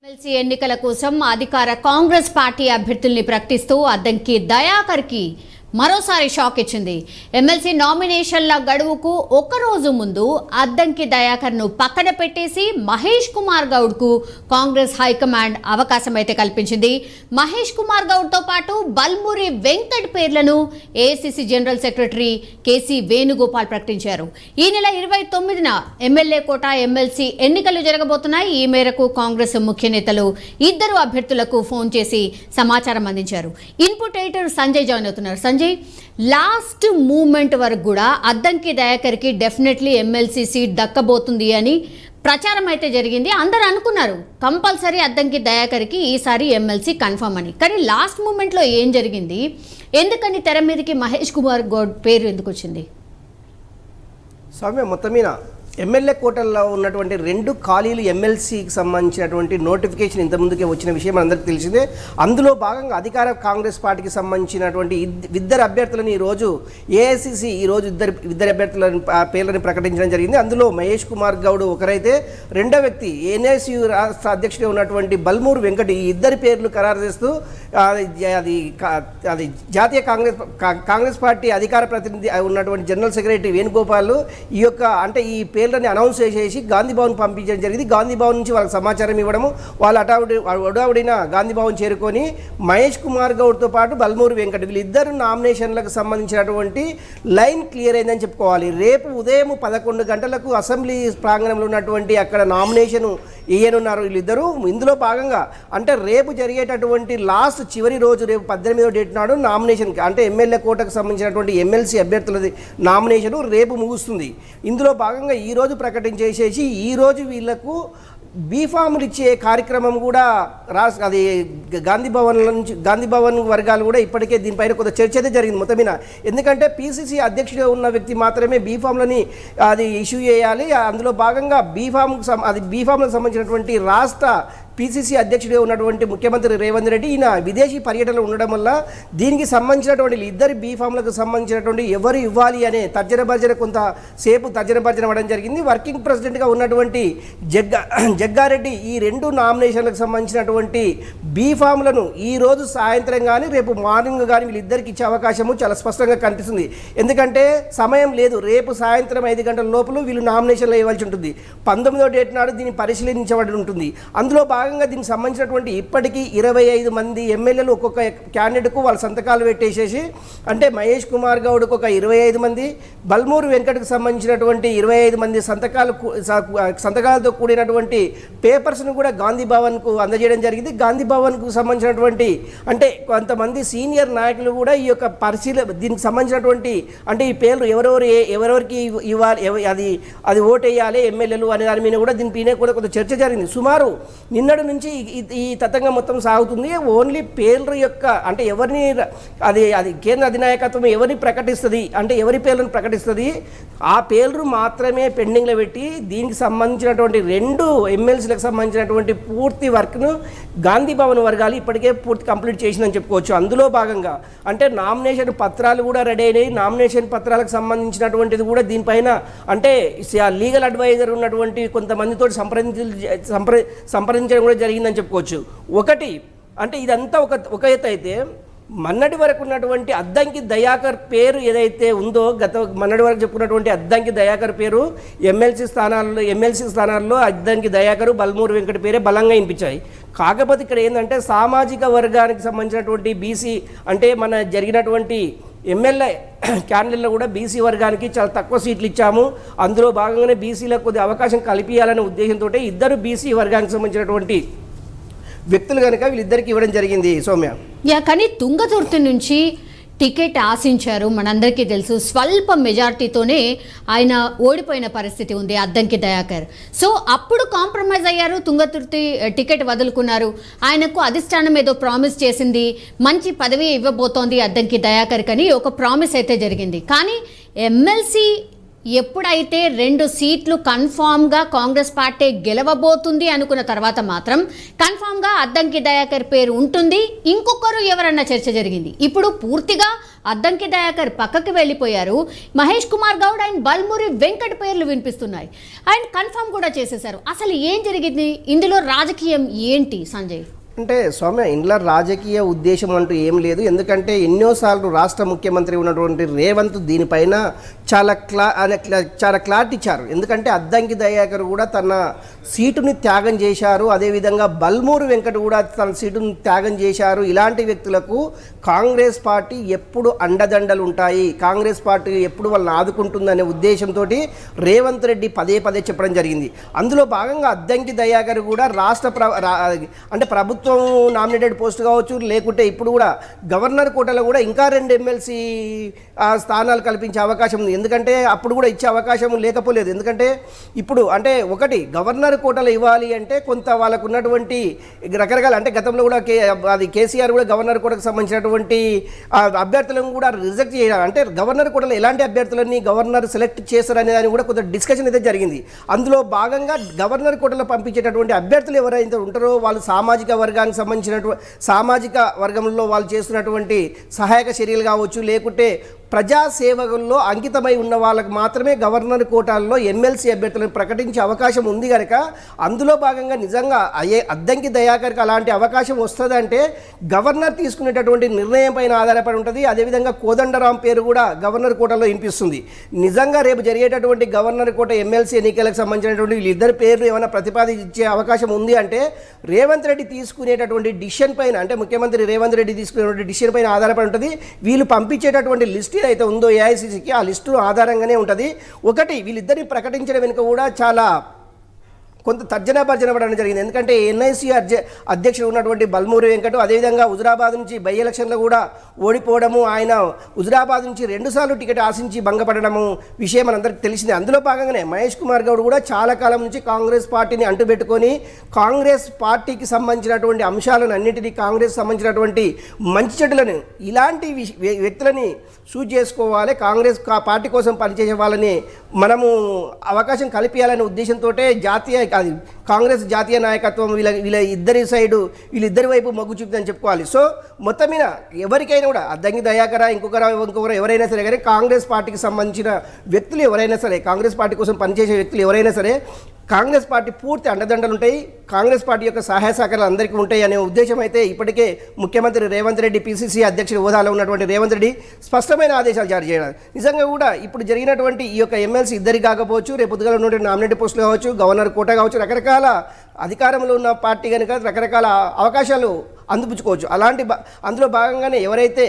MLC ఎన్నికల కోసం అధికార కాంగ్రెస్ పార్టీ అభ్యర్థుల్ని ప్రకటిస్తూ అద్దంకి దయాకర్కి మరోసారి షాక్ ఇచ్చింది. ఎమ్మెల్సీ నామినేషన్ల గడువుకు ఒక రోజు ముందు అద్దంకి దయాకర్ను పక్కన పెట్టేసి మహేష్ కుమార్ గౌడ్కు కాంగ్రెస్ హైకమాండ్ అవకాశం అయితే కల్పించింది. మహేష్ కుమార్ గౌడ్తో పాటు బల్మూరి వెంకట్ పేర్లను AICC general secretary KC Venugopal ప్రకటించారు. ఈ నెల 29న ఎమ్మెల్యే కోట ఎమ్మెల్సీ ఎన్నికలు జరగబోతున్నాయి. ఈ మేరకు కాంగ్రెస్ ముఖ్య నేతలు ఇద్దరు అభ్యర్థులకు ఫోన్ చేసి సమాచారం అందించారు. ఇన్పుట్ ఎడిటర్ సంజయ్ జాయిన్ అవుతున్నారు. సంజయ్, లాస్ట్ మూమెంట్ వరకు కూడా అద్దంకి దయాకర్కి డెఫినెట్లీ ఎమ్మెల్సీ సీట్ దక్కబోతుంది అని ప్రచారం అయితే జరిగింది. అందరూ అనుకున్నారు కంపల్సరీ అద్దంకి దయాకర్కి ఈసారి ఎమ్మెల్సీ కన్ఫర్మ్ అని. కానీ లాస్ట్ మూమెంట్లో ఏం జరిగింది, ఎందుకని తెర మీదకి మహేష్ కుమార్ గౌడ్ పేరు ఎందుకు వచ్చింది? స్వామి, మొత్తం మీద ఎమ్మెల్యే కోటల్లో ఉన్నటువంటి 2 ఖాళీలు ఎమ్మెల్సీకి సంబంధించినటువంటి నోటిఫికేషన్ ఇంతకుముందుకే వచ్చిన విషయం అందరికీ తెలిసిందే. అందులో భాగంగా అధికార కాంగ్రెస్ పార్టీకి సంబంధించినటువంటి ఇద్దరు అభ్యర్థులను ఈరోజు ఏఐసిసి ఇద్దరు అభ్యర్థుల పేర్లను ప్రకటించడం జరిగింది. అందులో మహేష్ కుమార్ గౌడ్ ఒకరైతే, రెండో వ్యక్తి ఎన్ఎస్యు రాష్ట్ర అధ్యక్షుడిగా ఉన్నటువంటి బల్మూరు వెంకట్, ఈ ఇద్దరి పేర్లు ఖరారు చేస్తూ అది జాతీయ కాంగ్రెస్ పార్టీ అధికార ప్రతినిధి ఉన్నటువంటి జనరల్ సెక్రటరీ వేణుగోపాల్ ఈ పేర్లని అనౌన్స్ చేసేసి గాంధీ భవన్ పంపించడం జరిగింది. గాంధీ భవన్ నుంచి వాళ్ళకి సమాచారం ఇవ్వడము, వాళ్ళు అడావుడిన గాంధీ భవన్ చేరుకొని మహేష్ కుమార్ గౌడ్తో పాటు బల్మూరు వెంకట్ వీళ్ళిద్దరు నామినేషన్లకు సంబంధించినటువంటి లైన్ క్లియర్ అయిందని చెప్పుకోవాలి. రేపు ఉదయం 11 గంటలకు అసెంబ్లీ ప్రాంగణంలో ఉన్నటువంటి అక్కడ నామినేషన్ వేయనున్నారు వీళ్ళిద్దరూ. ఇందులో భాగంగా అంటే రేపు జరిగేటటువంటి లాస్ట్ చివరి రోజు, రేపు 18వ డేట్ నాడు నామినేషన్, అంటే ఎమ్మెల్యే కోటకు సంబంధించినటువంటి ఎమ్మెల్సీ అభ్యర్థులది నామినేషన్ రేపు ముగుస్తుంది. ఇందులో భాగంగా ఈరోజు ప్రకటించేసేసి ఈరోజు వీళ్లకు బీఫామ్లు ఇచ్చే కార్యక్రమం కూడా అది గాంధీ భవన్ వర్గాలు కూడా ఇప్పటికే దీనిపైన కొంత చర్చ అయితే జరిగింది మొత్తం మీద. ఎందుకంటే పీసీసీ అధ్యక్షుడిగా ఉన్న వ్యక్తి మాత్రమే బీఫామ్లని అది ఇష్యూ చేయాలి. అందులో భాగంగా బీఫామ్లకు సంబంధించినటువంటి రాష్ట్ర పీసీసీ అధ్యక్షుడిగా ఉన్నటువంటి ముఖ్యమంత్రి రేవంత్ రెడ్డి ఈయన విదేశీ పర్యటనలు ఉండడం వల్ల దీనికి సంబంధించినటువంటి ఇద్దరు బీఫామ్లకు సంబంధించినటువంటి ఎవరు ఇవ్వాలి అనే కొంతసేపు తర్జన అవ్వడం జరిగింది. వర్కింగ్ ప్రెసిడెంట్గా ఉన్నటువంటి జగ్గారెడ్డి ఈ 2 నామినేషన్లకు సంబంధించినటువంటి బీఫామ్లను ఈరోజు సాయంత్రం కానీ రేపు మార్నింగ్ కానీ వీళ్ళిద్దరికి ఇచ్చే అవకాశము చాలా స్పష్టంగా కనిపిస్తుంది. ఎందుకంటే సమయం లేదు, రేపు సాయంత్రం 5 గంటల లోపల వీళ్ళు నామినేషన్లు ఇవ్వాల్సి ఉంటుంది. 19వ డేట్ నాడు దీన్ని పరిశీలించబడి ఉంటుంది. అందులో దీనికి సంబంధించినటువంటి ఇప్పటికీ 25 మంది ఎమ్మెల్యేలు ఒక్కొక్క క్యాండిడేట్కు వాళ్ళ సంతకాలు పెట్టేసేసి, అంటే మహేష్ కుమార్ గౌడ్కు ఒక 25 మంది, బల్మూరు వెంకట్కు సంబంధించినటువంటి 25 మంది సంతకాలతో కూడినటువంటి పేపర్స్ను కూడా గాంధీ భవన్కు అందజేయడం జరిగింది. గాంధీ భవన్కు సంబంధించినటువంటి అంటే కొంతమంది సీనియర్ నాయకులు కూడా ఈ యొక్క దీనికి సంబంధించినటువంటి అంటే ఈ పేర్లు ఎవరెవరికి ఇవ్వాలి, అది ఓటు వేయాలి ఎమ్మెల్యేలు అనే దాని మీద కూడా దీనిపైన కూడా కొంత చర్చ జరిగింది. సుమారు నిన్నటి నుంచి ఈ తతంగం మొత్తం సాగుతుంది. ఓన్లీ పేర్ల యొక్క అంటే ఎవరిని అది కేంద్ర అధినాయకత్వం ఎవరిని ప్రకటిస్తుంది, అంటే ఎవరి పేర్లను ప్రకటిస్తుంది, ఆ పేర్లు మాత్రమే పెండింగ్లో పెట్టి దీనికి సంబంధించినటువంటి 2 ఎమ్మెల్సీలకు సంబంధించినటువంటి పూర్తి వర్క్ను గాంధీ భవన్ వర్గాలు ఇప్పటికే పూర్తి కంప్లీట్ చేసిందని చెప్పుకోవచ్చు. అందులో భాగంగా అంటే నామినేషన్ పత్రాలు కూడా రెడీ అయినాయి. నామినేషన్ పత్రాలకు సంబంధించినటువంటిది కూడా దీనిపైన అంటే లీగల్ అడ్వైజర్ ఉన్నటువంటి కొంతమందితో సంప్రదించడం కూడా జరిగిందని చెప్పుకోవచ్చు. ఒకటి అంటే ఇదంతా ఒక ఎత్తు అయితే, మొన్నటి వరకు ఉన్నటువంటి అద్దంకి దయాకర్ పేరు ఏదైతే ఉందో, మొన్నటి వరకు చెప్పుకున్నటువంటి అద్దంకి దయాకర్ పేరు ఎమ్మెల్సీ స్థానాల్లో అద్దంకి దయాకరు బల్మూరు వెంకట పేరే బలంగా వినిపించాయి. కాకపోతే ఇక్కడ ఏంటంటే సామాజిక వర్గానికి సంబంధించినటువంటి బీసీ అంటే మన జరిగినటువంటి ఎమ్మెల్యే క్యాండిడేట్లో కూడా బీసీ వర్గానికి చాలా తక్కువ సీట్లు ఇచ్చాము, అందులో భాగంగానే బీసీలకు కొద్ది అవకాశం కల్పించాలనే ఉద్దేశంతో ఇద్దరు బీసీ వర్గానికి సంబంధించినటువంటి వ్యక్తులు కనుక వీళ్ళిద్దరికి ఇవ్వడం జరిగింది. సౌమ్య, కానీ తుంగతుర్తి నుంచి టికెట్ ఆశించారు, మనందరికీ తెలుసు. స్వల్ప మెజార్టీతోనే ఆయన ఓడిపోయిన పరిస్థితి ఉంది అద్దంకి దయాకర్. సో అప్పుడు కాంప్రమైజ్ అయ్యారు, తుంగతుర్తి టికెట్ వదులుకున్నారు. ఆయనకు అధిష్టానం ఏదో ప్రామిస్ చేసింది, మంచి పదవి ఇవ్వబోతోంది అద్దంకి దయాకర్ కని ఒక ప్రామిస్ అయితే జరిగింది. కానీ ఎమ్మెల్సీ ఎప్పుడైతే 2 సీట్లు కన్ఫామ్గా కాంగ్రెస్ పార్టీ గెలవబోతుంది అనుకున్న తర్వాత మాత్రం కన్ఫామ్గా అద్దంకి దయాకర్ పేరు ఉంటుంది, ఇంకొకరు ఎవరన్న చర్చ జరిగింది. ఇప్పుడు పూర్తిగా అద్దంకి దయాకర్ పక్కకి వెళ్ళిపోయారు. మహేష్ కుమార్ గౌడ్ అండ్ బల్మురి వెంకట్ పేర్లు వినిపిస్తున్నాయి. అండ్ కన్ఫామ్ కూడా చేసేశారు. అసలు ఏం జరిగింది ఇందులో, రాజకీయం ఏంటి సంజయ్? అంటే సౌమ్య, ఇందులో రాజకీయ ఉద్దేశం అంటూ ఏం లేదు. ఎందుకంటే ఎన్నోసార్లు రాష్ట్ర ముఖ్యమంత్రి ఉన్నటువంటి రేవంత్ దీనిపైన చాలా క్లారిటీ ఇచ్చారు. ఎందుకంటే అద్దంకి దయాకర్ కూడా తన సీటుని త్యాగం చేశారు, అదేవిధంగా బల్మూరు వెంకట్ కూడా తన సీటుని త్యాగం చేశారు. ఇలాంటి వ్యక్తులకు కాంగ్రెస్ పార్టీ ఎప్పుడు అండదండలు ఉంటాయి, కాంగ్రెస్ పార్టీ ఎప్పుడు వాళ్ళని ఆదుకుంటుందనే ఉద్దేశంతో రేవంత్ రెడ్డి పదే పదే చెప్పడం జరిగింది. అందులో భాగంగా అద్దంకి దయాకర్ కూడా అంటే ప్రభుత్వం నామినేటెడ్ పోస్ట్ కావచ్చు, లేకుంటే ఇప్పుడు కూడా గవర్నర్ కోటలో కూడా ఇంకా 2 ఎమ్మెల్సీ స్థానాలు కల్పించే అవకాశం ఉంది. ఎందుకంటే అప్పుడు కూడా ఇచ్చే అవకాశం లేకపోలేదు. ఎందుకంటే ఇప్పుడు అంటే ఒకటి గవర్నర్ కోటలో ఇవ్వాలి అంటే కొంత వాళ్ళకు ఉన్నటువంటి రకరకాల, అంటే గతంలో కూడా కేసీఆర్ కూడా గవర్నర్ కోటకు సంబంధించినటువంటి అభ్యర్థులను కూడా రిజెక్ట్ చేయాలి. అంటే గవర్నర్ కోటలో ఎలాంటి అభ్యర్థులని గవర్నర్ సెలెక్ట్ చేస్తారనే దాని కూడా కొంత డిస్కషన్ అయితే జరిగింది. అందులో భాగంగా గవర్నర్ కోటలో పంపించేటటువంటి అభ్యర్థులు ఎవరైతే ఉంటారో వాళ్ళు సామాజిక వర్గానికి సంబంధించినటువంటి సామాజిక వర్గంలో వాళ్ళు చేస్తున్నటువంటి సహాయక చర్యలు కావచ్చు, లేకుంటే ప్రజాసేవకుల్లో అంకితమై ఉన్న వాళ్ళకు మాత్రమే గవర్నర్ కోటాల్లో ఎమ్మెల్సీ అభ్యర్థులను ప్రకటించే అవకాశం ఉంది కనుక అందులో భాగంగా నిజంగా అద్దంకి దయాకర్కి అలాంటి అవకాశం వస్తుందంటే గవర్నర్ తీసుకునేటటువంటి నిర్ణయం పైన ఆధారపడి ఉంటుంది. అదేవిధంగా కోదండరాం పేరు కూడా గవర్నర్ కోటాలో వినిపిస్తుంది. నిజంగా రేపు జరిగేటటువంటి గవర్నర్ కోట ఎమ్మెల్సీ ఎన్నికలకు సంబంధించినటువంటి వీళ్ళిద్దరి పేర్లు ఏమైనా ప్రతిపాదించే అవకాశం ఉంది అంటే రేవంత్ రెడ్డి తీసుకునేటటువంటి డిసిషన్ పైన, అంటే ముఖ్యమంత్రి రేవంత్ రెడ్డి తీసుకునేటువంటి డిసిషన్ పైన ఆధారపడి ఉంటుంది. వీళ్ళు పంపించేటటువంటి లిస్ట్ అయితే ఉందో ఏఐసిసికి ఆ లిస్టు ఆధారంగానే ఉంటుంది. ఒకటి వీళ్ళిద్దరిని ప్రకటించడం వెనుక కూడా చాలా కొంత తర్జన భర్జన పడడం జరిగింది. ఎందుకంటే ఎన్ఐసి అధ్యక్షుడు ఉన్నటువంటి బల్మూరి వెంకట్, అదేవిధంగా హుజురాబాద్ నుంచి బై ఎలక్షన్లో కూడా ఓడిపోవడము, ఆయన హుజురాబాద్ నుంచి 2 సార్లు టికెట్ ఆశించి భంగపడడము విషయం మనందరికీ తెలిసిందే. అందులో భాగంగానే మహేష్ కుమార్ గౌడ్ కూడా చాలా కాలం నుంచి కాంగ్రెస్ పార్టీని అంటుపెట్టుకొని కాంగ్రెస్ పార్టీకి సంబంధించినటువంటి అంశాలను అన్నింటినీ, కాంగ్రెస్ సంబంధించినటువంటి మంచి చెడులను, ఇలాంటి వ్యక్తులని చూజ్ చేసుకోవాలి, కాంగ్రెస్ పార్టీ కోసం పనిచేసే వాళ్ళని మనము అవకాశం కల్పించాలనే ఉద్దేశంతో కాంగ్రెస్ జాతీయ నాయకత్వం వీళ్ళిద్దరి వైపు మొగ్గు చూపుతుందని చెప్పుకోవాలి. సో మొత్తం మీద ఎవరికైనా కూడా అద్దంకి దయాకర ఇంకొకరు ఎవరైనా సరే కానీ కాంగ్రెస్ పార్టీకి సంబంధించిన వ్యక్తులు ఎవరైనా సరే, కాంగ్రెస్ పార్టీ కోసం పనిచేసే వ్యక్తులు ఎవరైనా సరే కాంగ్రెస్ పార్టీ పూర్తి అండదండలు ఉంటాయి, కాంగ్రెస్ పార్టీ యొక్క సహాయ సహకారాలు అందరికీ ఉంటాయి అనే ఉద్దేశం అయితే ఇప్పటికే ముఖ్యమంత్రి రేవంత్ రెడ్డి, పిసిసి అధ్యక్షుడి హోదాలో ఉన్నటువంటి రేవంత్ రెడ్డి స్పష్టమైన ఆదేశాలు జారీ చేయడం. నిజంగా కూడా ఇప్పుడు జరిగినటువంటి ఈ యొక్క ఎమ్మెల్సీ ఇద్దరికి కాకపోవచ్చు, రేపు పొద్దుగాల ఉన్నటువంటి నామినేటెడ్ పోస్టులు కావచ్చు, గవర్నర్ కోట కావచ్చు, రకరకాల అధికారంలో ఉన్న పార్టీ కనుక రకరకాల అవకాశాలు అందిపుచ్చుకోవచ్చు. అందులో భాగంగానే ఎవరైతే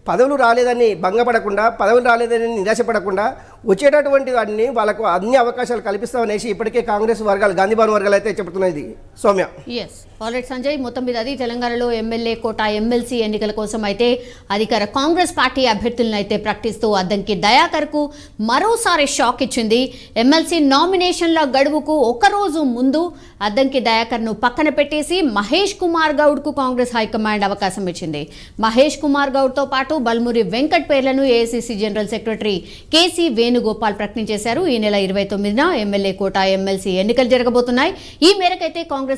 పదవులు రాలేదని భంగపడకుండా, పదవులు రాలేదని నిరాశపడకుండా వచ్చేటటువంటి వాటిని వాళ్ళకు అన్ని అవకాశాలు కల్పిస్తామనేసి ఇప్పటికే కాంగ్రెస్ వర్గాలు, గాంధీ భవన్ వర్గాలు అయితే చెబుతున్నది సౌమ్య. ఎస్ ఆల్రెడీ సంజయ్, మొత్తం మీద అది తెలంగాణలో ఎమ్మెల్యే కోట, ఎమ్మెల్సీ ఎన్నికల కోసం అయితే అధికార కాంగ్రెస్ పార్టీ అభ్యర్థులను అయితే ప్రకటిస్తూ అద్దంకి దయాకర్కు మరోసారి షాక్ ఇచ్చింది. ఎమ్మెల్సీ నామినేషన్ల గడువుకు ఒకరోజు ముందు అద్దంకి దయాకర్ను పక్కన పెట్టేసి మహేష్ కుమార్ గౌడ్కు కాంగ్రెస్ హైకమాండ్ అవకాశం ఇచ్చింది. మహేష్ కుమార్ గౌడ్తో పాటు బల్మురి వెంకట్ పేర్లను AICC general secretary KC Venugopal ప్రకటించేశారు. ఈ నెల 29న ఎమ్మెల్యే కోట, ఎమ్మెల్సీ ఎన్నికలు జరగబోతున్నాయి. ఈ మేరకైతే కాంగ్రెస్